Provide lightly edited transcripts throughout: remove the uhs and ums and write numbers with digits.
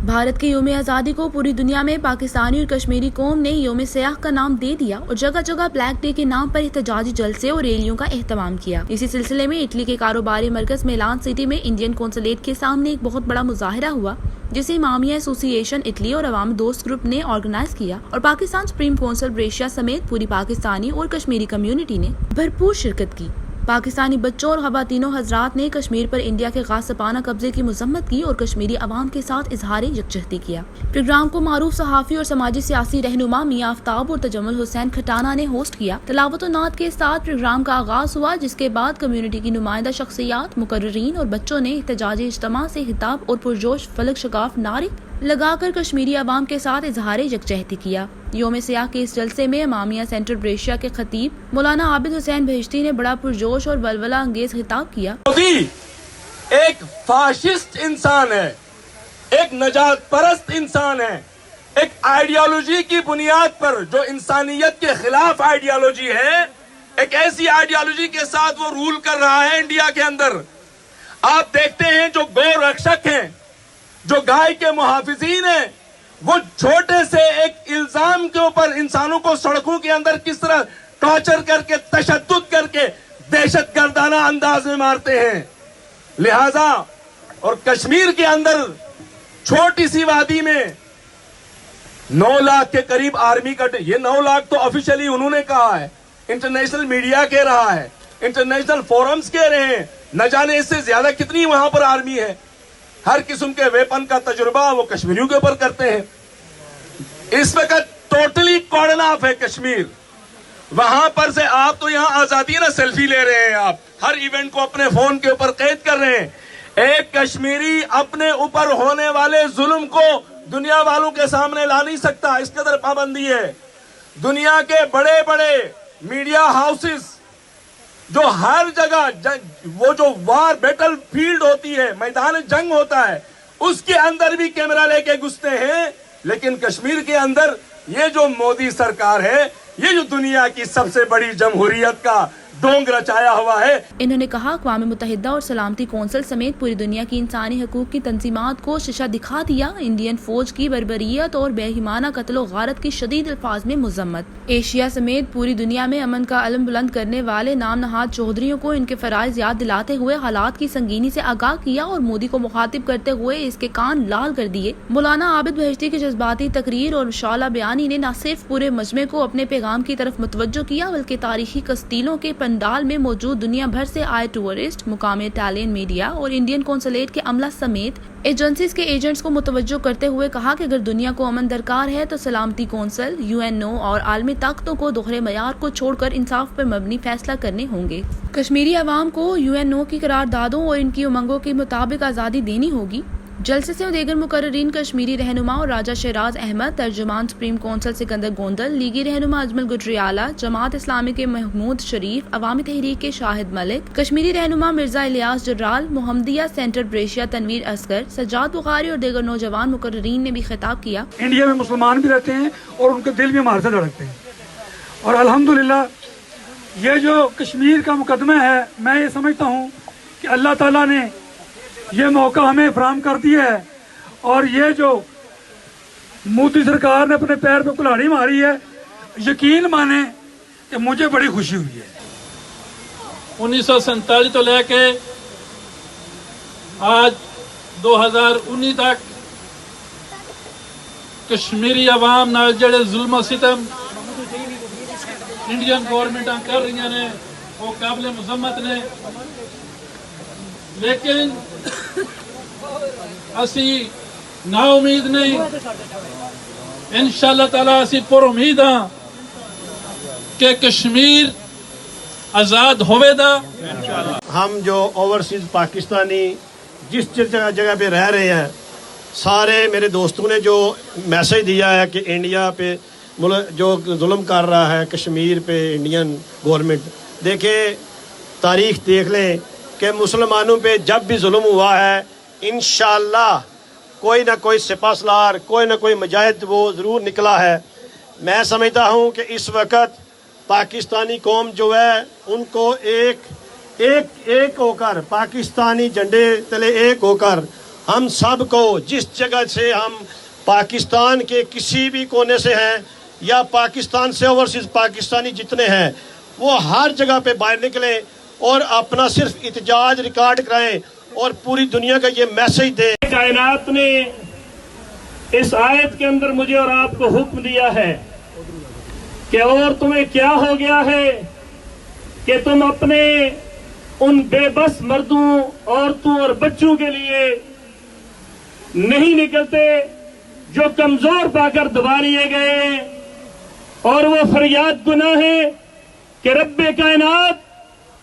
भारत के योम आज़ादी को पूरी दुनिया में पाकिस्तानी और कश्मीरी कौम ने योम सयाह का नाम दे दिया और जगह जगह ब्लैक डे के नाम पर एहतजाजी जलसे और रैलियों का एहतमाम किया। इसी सिलसिले में इटली के कारोबारी मरकज मिलान सिटी में इंडियन कौंसलेट के सामने एक बहुत बड़ा मुजाहिरा हुआ, जिसे इमामिया एसोसिएशन इटली और अवाम दोस्त ग्रुप ने ऑर्गेनाइज किया और पाकिस्तान सुप्रीम कौंसिल ब्रेशिया समेत पूरी पाकिस्तानी और कश्मीरी कम्युनिटी ने भरपूर शिरकत की। पाकिस्तानी बच्चों और खवातीनों हजरात ने कश्मीर पर इंडिया के गासिबाना कब्जे की मजम्मत की और कश्मीरी अवाम के साथ इजहार यकजहती किया। प्रोग्राम को मारूफ सहाफ़ी और समाजी सियासी रहनुमा मियां आफ्ताब और तजम्मुल हुसैन खटाना ने होस्ट किया। तलावत और नात के साथ प्रोग्राम का आगाज हुआ, जिसके बाद कम्युनिटी की नुमाइंदा शख्सियात, मुकर्रीन और बच्चों ने एहतजाजी इज्तिमा से खिताब और पुरजोश फलक शगाफ नारे लगाकर कश्मीरी अवाम के साथ इजहार यकजहती किया। योम सयाह के इस जलसे में इमामिया सेंटर ब्रेशिया के खतीब मौलाना आबिद हुसैन बहिश्ती ने बड़ा पुरजोश और वलवला अंगेज खिताब किया। मोदी एक फाशिस्ट इंसान है, एक नजात परस्त इंसान है, एक आइडियोलॉजी की बुनियाद पर जो इंसानियत के खिलाफ आइडियोलॉजी है, एक ऐसी आइडियोलॉजी के साथ वो रूल कर रहा है इंडिया के अंदर। आप देखते हैं जो गौ रक्षक हैं, जो गाय के मुहाफिजीन हैं, वो छोटे से एक इल्जाम के ऊपर इंसानों को सड़कों के अंदर किस तरह टॉर्चर करके, तशद्दुद करके, दहशतगर्दाना अंदाज में मारते हैं। लिहाजा और कश्मीर के अंदर छोटी सी वादी में 9 लाख के करीब आर्मी का, ये 9 लाख तो ऑफिशियली उन्होंने कहा है, इंटरनेशनल मीडिया कह रहा है, इंटरनेशनल फोरम्स कह रहे हैं, न जाने इससे ज्यादा कितनी वहां पर आर्मी है। हर किस्म के वेपन का तजुर्बा वो कश्मीरियों के ऊपर करते हैं। इस वक्त टोटली कॉर्डन ऑफ है कश्मीर। वहां पर से आप तो यहाँ आजादी है ना, सेल्फी ले रहे हैं, आप हर इवेंट को अपने फोन के ऊपर कैद कर रहे हैं। एक कश्मीरी अपने ऊपर होने वाले जुल्म को दुनिया वालों के सामने ला नहीं सकता, इस कदर पाबंदी है। दुनिया के बड़े बड़े मीडिया हाउसेस जो हर जगह वो जो वार बैटल फील्ड होती है, मैदान जंग होता है, उसके अंदर भी कैमरा लेके घुसते हैं। लेकिन कश्मीर के अंदर ये जो मोदी सरकार है, ये जो दुनिया की सबसे बड़ी जमहूरियत का डोंग रचाया हुआ है। इन्होंने कहा अक़वाम मुत्तहिदा और सलामती कौंसिल समेत पूरी दुनिया की इंसानी हकूक की तंजीमात को शीशा दिखा दिया। इंडियन फौज की बर्बरियत और बेईमाना कत्ल गारत की शदीद अल्फाज में मुज़म्मत। एशिया समेत पूरी दुनिया में अमन का अलम बुलंद करने वाले नाम नहाद चौधरियों को इनके फराइज याद दिलाते हुए हालात की संगीनी से आगाह किया और मोदी को मुखातिब करते हुए इसके कान लाल कर दिए। मौलाना आबिद बहिश्ती की जज्बाती तकरीर और शाला बयानी ने न सिर्फ पूरे मजमे को अपने पैगाम की तरफ मुतवज्जो किया, बल्कि तारीखी कस्तीलों के पंडाल में मौजूद दुनिया भर से आए टूरिस्ट, मुकामी इटालियन मीडिया और इंडियन कौंसलेट के अमला समेत एजेंसीज के एजेंट्स को मुतवज्जो करते हुए कहा कि अगर दुनिया को अमन दरकार है तो सलामती कौंसिल, UNO और आलमी ताकतों को दोहरे मयार को छोड़कर इंसाफ पर मबनी फैसला करने होंगे। कश्मीरी अवाम को UNO की करारदादों और इनकी उमंगों के मुताबिक आज़ादी देनी होगी। जलसे से दीगर मुकर्रीन कश्मीरी रहनुमा और राजा शहराज अहमद, तर्जुमान सुप्रीम कौंसिल सिकंदर गोंदल, लीगी रहनुमा अजमल गुजरियाला, जमात इस्लामी के महमूद शरीफ, अवामी तहरीक के शाहिद मलिक, कश्मीरी रहनुमा मिर्जा इलियास जर्राल, मोहम्मदिया सेंटर ब्रेशिया तनवीर असगर, सज्जाद बुखारी और दीगर नौजवान मुकर्रीन ने भी खिताब किया। इंडिया में मुसलमान भी रहते हैं और उनके दिल भी हमारे से धड़कते हैं, और अल्हम्दुलिल्लाह ये जो कश्मीर का मुकदमा है, मैं ये समझता हूँ कि अल्लाह ताला ने ये मौका हमें फराहम कर दिया है। और ये जो मोदी सरकार ने अपने पैर पे कुल्हाड़ी मारी है, यकीन माने कि मुझे बड़ी खुशी हुई है। 1947 तो लेके आज 2019 तक कश्मीरी अवाम नाल जेड़े जुल्म सितम इंडियन गवर्नमेंट कर रही ने वो काबिल मुजम्मत ने, लेकिन असी ना उम्मीद नहीं, इंशाअल्लाह ताला असी पुर उम्मीद हाँ कि कश्मीर आज़ाद होवेगा। हम जो ओवरसीज पाकिस्तानी जिस जगह पे रह रहे हैं, सारे मेरे दोस्तों ने जो मैसेज दिया है कि इंडिया पे जो जुल्म कर रहा है कश्मीर पे इंडियन गवर्नमेंट, देखें तारीख देख लें कि मुसलमानों पे जब भी जुल्म हुआ है, इंशाअल्लाह कोई ना कोई सिपासलार, कोई ना कोई मुजाहिद वो ज़रूर निकला है। मैं समझता हूँ कि इस वक्त पाकिस्तानी कौम जो है उनको एक होकर, पाकिस्तानी झंडे तले एक होकर हम सब को जिस जगह से हम पाकिस्तान के किसी भी कोने से हैं या पाकिस्तान से ओवरसीज पाकिस्तानी जितने हैं वो हर जगह पे बाहर निकले और अपना सिर्फ इत्जाज रिकॉर्ड कराएं और पूरी दुनिया का ये मैसेज दें। कायनात ने इस आयत के अंदर मुझे और आपको हुक्म दिया है कि और तुम्हें क्या हो गया है कि तुम अपने उन बेबस मर्दों, औरतों और बच्चों के लिए नहीं निकलते जो कमजोर पाकर दबा लिए गए, और वो फरियाद गुनाह है कि रब्बे कायनात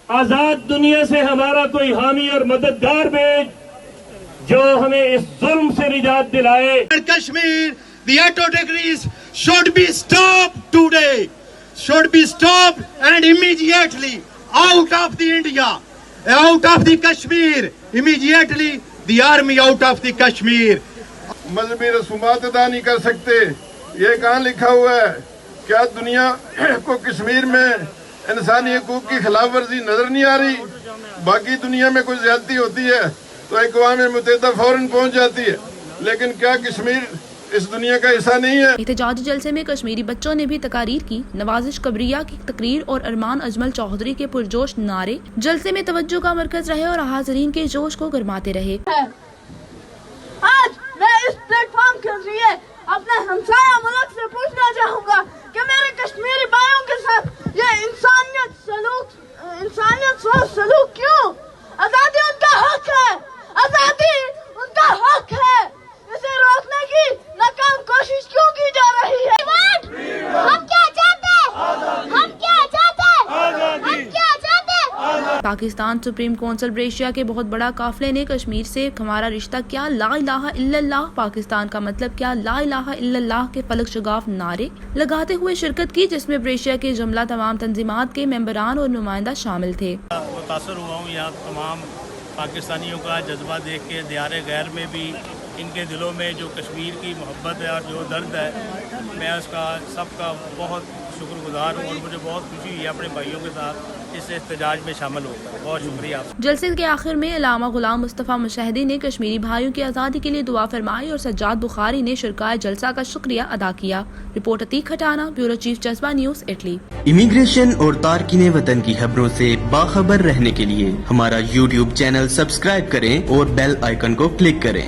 आजाद दुनिया से हमारा कोई हामी और मददगार भेज जो हमें इस जुल्म से निजात दिलाए। Kashmir, the atrocities should be stopped today, should be stopped and immediately out of the India, out of the Kashmir, immediately the army out of the Kashmir. मजहबी रसूमात अदा नहीं कर सकते, ये कहाँ लिखा हुआ है? क्या दुनिया को कश्मीर में इंसानी हकूक की खिलाफ वर्जी नजर नहीं आ रही? बाकी दुनिया में कोई ज्यादती होती है तो अक़वाम मुत्तहिदा फौरन पहुंच जाती है, लेकिन क्या कश्मीर इस दुनिया का हिस्सा नहीं है? एहतजाजी जलसे में कश्मीरी बच्चों ने भी तकारीर की। नवाजिश कबरिया की तकरीर और अरमान अजमल चौधरी के पुरजोश नारे जलसे में तवज्जो का मरकज रहे और हाज़रीन के जोश को गरमाते रहे। आज मैं इस प्लेटफॉर्म के जरिए अपने हमसाया मुल्क से पूछना चाहूँगा कि मेरे कश्मीरी भाइयों के साथ ये इंसानियत सलूक क्यों? आजादी उनका हक है, आजादी उनका हक है, इसे रोकने की नाकाम कोशिश क्यों की जा रही है? हम क्या चाहते हैं? हम क्या चाहते हैं? हम क्या चाहते हैं? पाकिस्तान सुप्रीम कौंसिल ब्रेशिया के बहुत बड़ा काफिले ने कश्मीर से हमारा रिश्ता क्या, ला इलाहा इल्लल्लाह, पाकिस्तान का मतलब क्या, ला इलाहा इल्लल्लाह के फलक शगाफ नारे लगाते हुए शिरकत की, जिसमें ब्रेशिया के जुमला तमाम तंजीमात के मेंबरान और नुमाइंदा शामिल थे। मुतासर हुआ हूँ यहाँ तमाम पाकिस्तानियों का जज्बा देख के, दियारे गैर में भी इनके दिलों में जो कश्मीर की मोहब्बत है और जो दर्द है, मैं उसका सबका बहुत शुक्रगुजार हूँ और मुझे बहुत खुशी हुई है अपने भाइयों के साथ इस एहतजाज में शामिल होकर। बहुत शुक्रिया। जलसे के आखिर में अल्लामा गुलाम मुस्तफ़ा मुशहदी ने कश्मीरी भाइयों की आज़ादी के लिए दुआ फरमाई और सज्जाद बुखारी ने शिरकाए जलसा का शुक्रिया अदा किया। Report Atiq Khatana, bureau chief जज्बा न्यूज़, इटली। इमिग्रेशन और तारकीने वतन की खबरों से बाखबर रहने के लिए हमारा YouTube चैनल सब्सक्राइब करें और बेल आइकन को क्लिक करें।